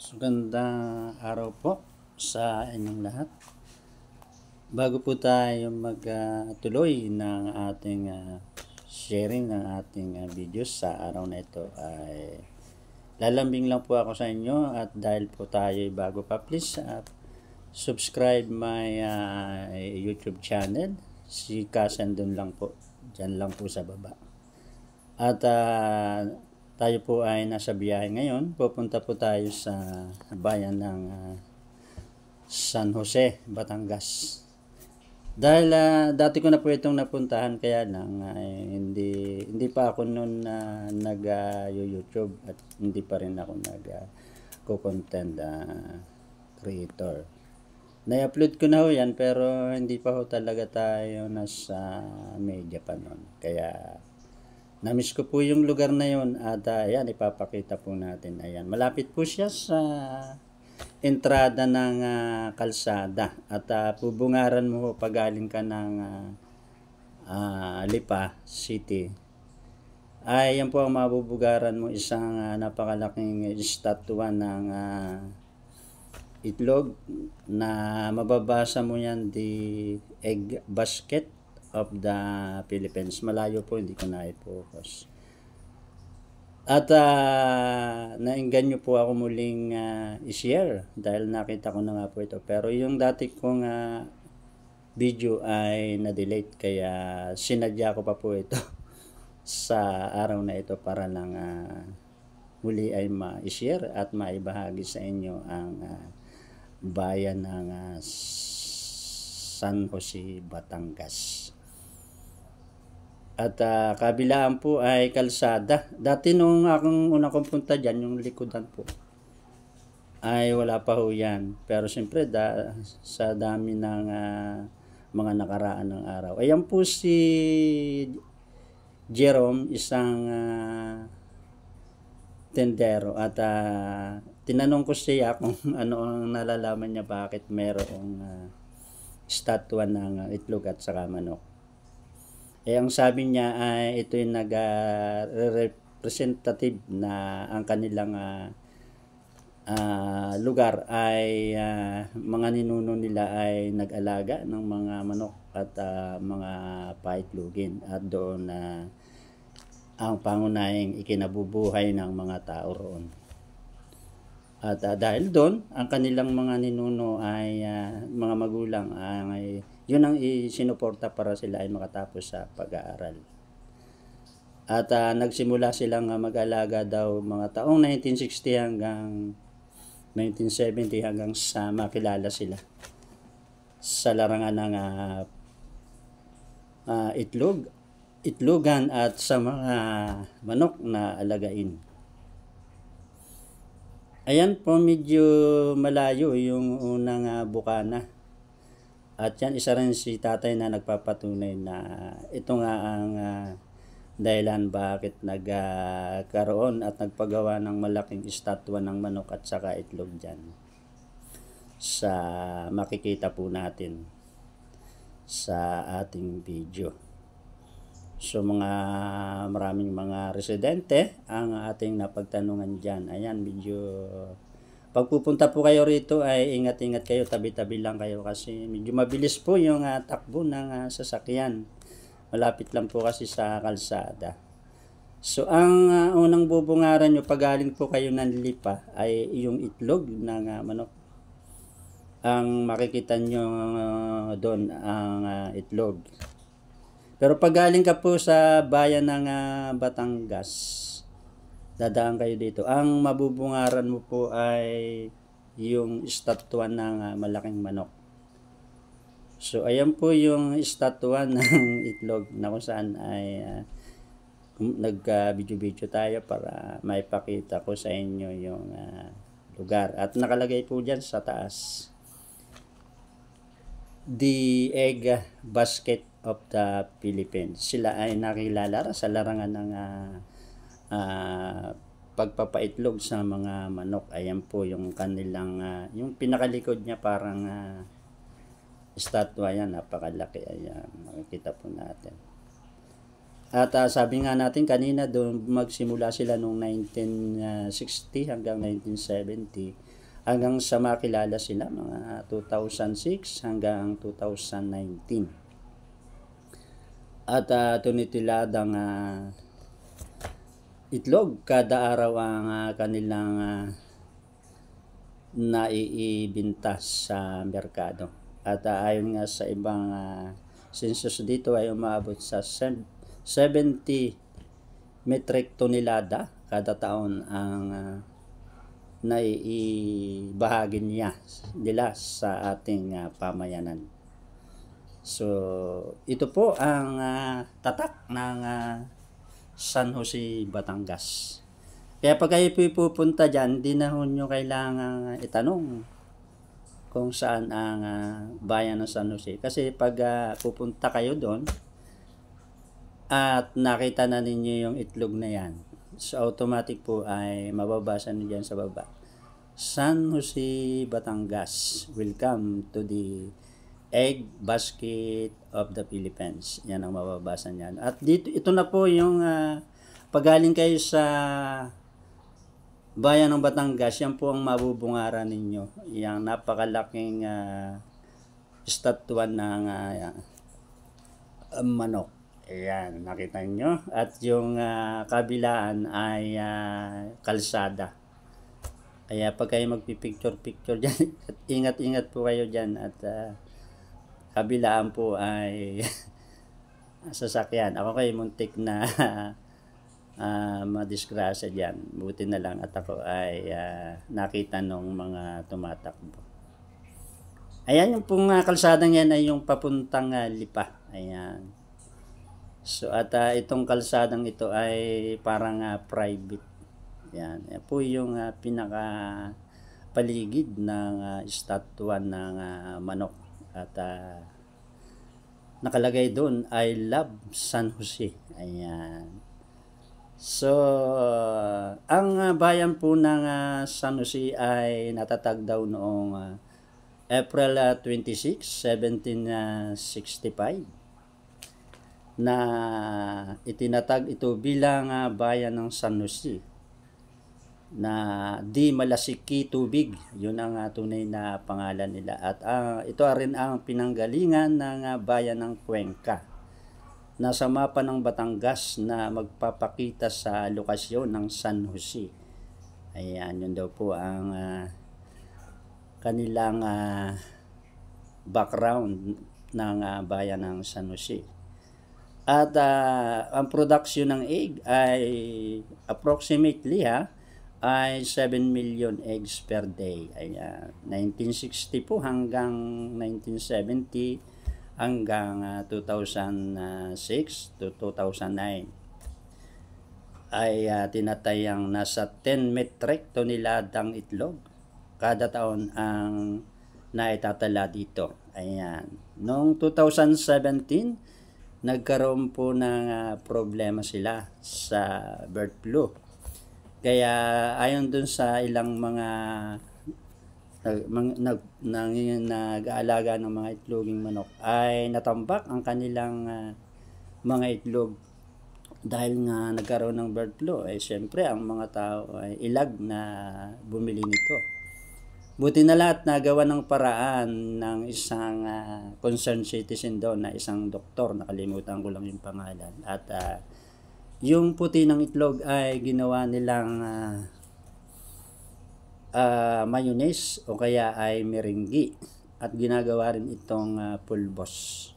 So, gandang araw po sa inyong lahat. Bago po tayo magtuloy ng ating sharing ng ating videos sa araw na ito ay lalambing lang po ako sa inyo at dahil po tayo bago pa, please subscribe my YouTube channel. Si Kasandun lang po. Diyan lang po sa baba. At tayo po ay nasa biyahe ngayon. Pupunta po tayo sa bayan ng San Jose, Batangas. Dahil dati ko na po itong napuntahan, kaya lang hindi pa ako noon nag-YouTube at hindi pa rin ako nag-content creator. Na-upload ko na ho yan pero hindi pa ho talaga tayo nasa media pa noon. Kaya namiss ko po yung lugar na yun at ayan, ipapakita po natin. Ayan, malapit po siya sa entrada ng kalsada at pubungaran mo pagaling ka ng Lipa City. Ay, yan po ang mabubugaran mo, isang napakalaking estatwa ng itlog na mababasa mo yan, the egg basket of the Philippines. Malayo po, hindi ko na i-focus. At naingganyo po ako muling i-share dahil nakita ko na nga po ito. Pero yung dati kong video ay na-delete, kaya sinadya ko pa po ito sa araw na ito para lang muli ay ma-share at maibahagi sa inyo ang bayan ng San Jose, Batangas. At kabilaan po ay kalsada. Dati nung akong unang punta dyan, yung likodan po, ay wala pa ho yan. Pero siyempre sa dami ng mga nakaraan ng araw. Ayan po si Jerome, isang tendero. At tinanong ko siya kung ano ang nalalaman niya bakit mayroong estatwa ng itlog at saka manok. Ang sabi niya ay ito yung representative na ang kanilang lugar ay mga ninuno nila ay nag-alaga ng mga manok at mga paitlogin at doon ang pangunahing ikinabubuhay ng mga tao roon. At dahil doon, ang kanilang mga ninuno ay mga magulang ay yun ang isinuporta para sila ay makatapos sa pag-aaral. At nagsimula silang mag-alaga daw mga taong 1960 hanggang 1970 hanggang sa makilala sila sa larangan ng itlogan at sa mga manok na alagain. Ayan po, medyo malayo yung unang bukana. At yan, isa rin si tatay na nagpapatunay na ito nga ang dahilan bakit nagkaroon at nagpagawa ng malaking estatwa ng manok at saka itlog dyan. Sa makikita po natin sa ating video. So maraming mga residente ang ating napagtanungan dyan. Ayan, medyo pagpupunta po kayo rito ay ingat-ingat kayo, tabi-tabi lang kayo kasi medyo mabilis po yung takbo ng sasakyan. Malapit lang po kasi sa kalsada. So ang unang bubungaran nyo pagaling po kayo ng Lipa ay yung itlog ng manok. Ang makikita nyo doon ang itlog. Pero pag galing ka po sa bayan ng Batangas, dadaan kayo dito. Ang mabubungaran mo po ay yung estatwa ng malaking manok. So ayan po yung estatwa ng itlog na kung saan ay nag-video tayo para maipakita ko sa inyo yung lugar. At nakalagay po dyan sa taas, the egg basket of the Philippines. Sila ay nakilala sa larangan ng pagpapaitlog sa mga manok. Ayan po yung kanilang yung pinakalikod niya parang estatwa yan, napakalaki. Ayan, makikita po natin. At sabi nga natin kanina, doon magsimula sila noong 1960 hanggang 1970, hanggang sa makilala sila mga 2006 hanggang 2019. At tunitiladang itlog kada araw ang kanilang naiibinta sa merkado. At ayon nga sa ibang census dito ay umabot sa 70 metric tonelada kada taon ang naiibahagi nila sa ating pamayanan. So, ito po ang tatak ng San Jose, Batangas. Kaya pag kayo pupunta dyan, di na nyo kailangan itanong kung saan ang bayan ng San Jose. Kasi pag pupunta kayo doon at nakita na ninyo yung itlog na yan, so automatic po ay mababasa nyo dyan sa baba, San Jose, Batangas, welcome to the egg basket of the Philippines. Yan ang mababasa niyan. At dito, ito na po yung pagaling kayo sa bayan ng Batangas, yan po ang mabubungaran ninyo. Yung napakalaking estatuan ng manok. Ayan, nakita nyo. At yung kabilaan ay kalsada. Kaya pag kayo magpipicture-picture dyan, ingat-ingat po kayo dyan. At kabilaan po ay sasakyan. Ako kayo muntik na madisgrasya dyan. Buti na lang at ako ay nakita nung mga tumatakbo. Ayan, yung pong kalsadang yan ay yung papuntang Lipa. Ayan. So at itong kalsadang ito ay parang private. Yan. Yan po yung pinaka paligid ng estatuan ng manok. At nakalagay doon I love San Jose. Ayan. So ang bayan po ng San Jose ay natatag daw noong April 26, 1765 na itinatag ito bilang bayan ng San Jose na di malasiki tubig. Yun ang tunay na pangalan nila. At ito rin ang pinanggalingan ng bayan ng Cuenca na sa mapa ng Batangas na magpapakita sa lokasyon ng San Jose. Ayan, yun daw po ang kanilang background ng bayan ng San Jose. At ang production ng egg ay approximately ay 7 million eggs per day. Ayan, 1960 po hanggang 1970 hanggang 2006 to 2009 ay tinatayang nasa 10 metric toneladang itlog kada taon ang naitatala dito. Ayan, noong 2017 nagkaroon po ng problema sila sa bird flu. Kaya ayon dun sa ilang mga nag-aalaga ng mga itloging manok ay natambak ang kanilang mga itlog dahil nga nagkaroon ng bird flu. Syempre ang mga tao ay ilag na bumili nito. Buti na lahat nagawa ng paraan ng isang concerned citizen doon na isang doktor, nakalimutan ko lang yung pangalan. At yung puti ng itlog ay ginawa nilang mayonnaise o kaya ay merengue. At ginagawa rin itong pulbos.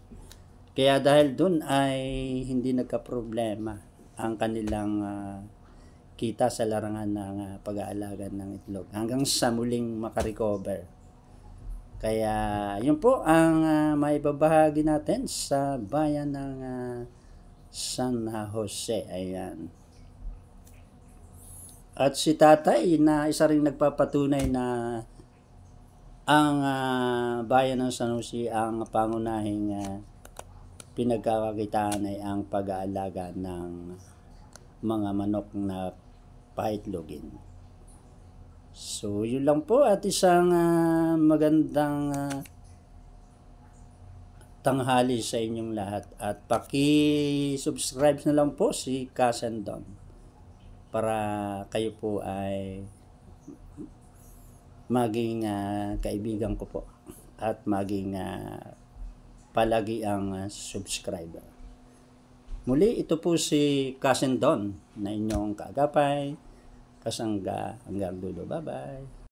Kaya dahil doon ay hindi nagka-problema ang kanilang kita sa larangan ng pag-aalaga ng itlog hanggang sa muling makarecover. Kaya yun po ang maibabahagi natin sa bayan ng San Jose. Ayan. At si tatay na isa ring nagpapatunay na ang bayan ng San Jose ang pangunahing pinagkakakitaan ay ang pag-aalaga ng mga manok na paitlogin. So, yun lang po at isang magandang tanghali sa inyong lahat at paki-subscribe na lang po si Cousin Don para kayo po ay maging kaibigan ko po at maging palagi ang subscriber. Muli, ito po si Cousin Don na inyong kaagapay, kasangga hanggang dulo. Bye-bye.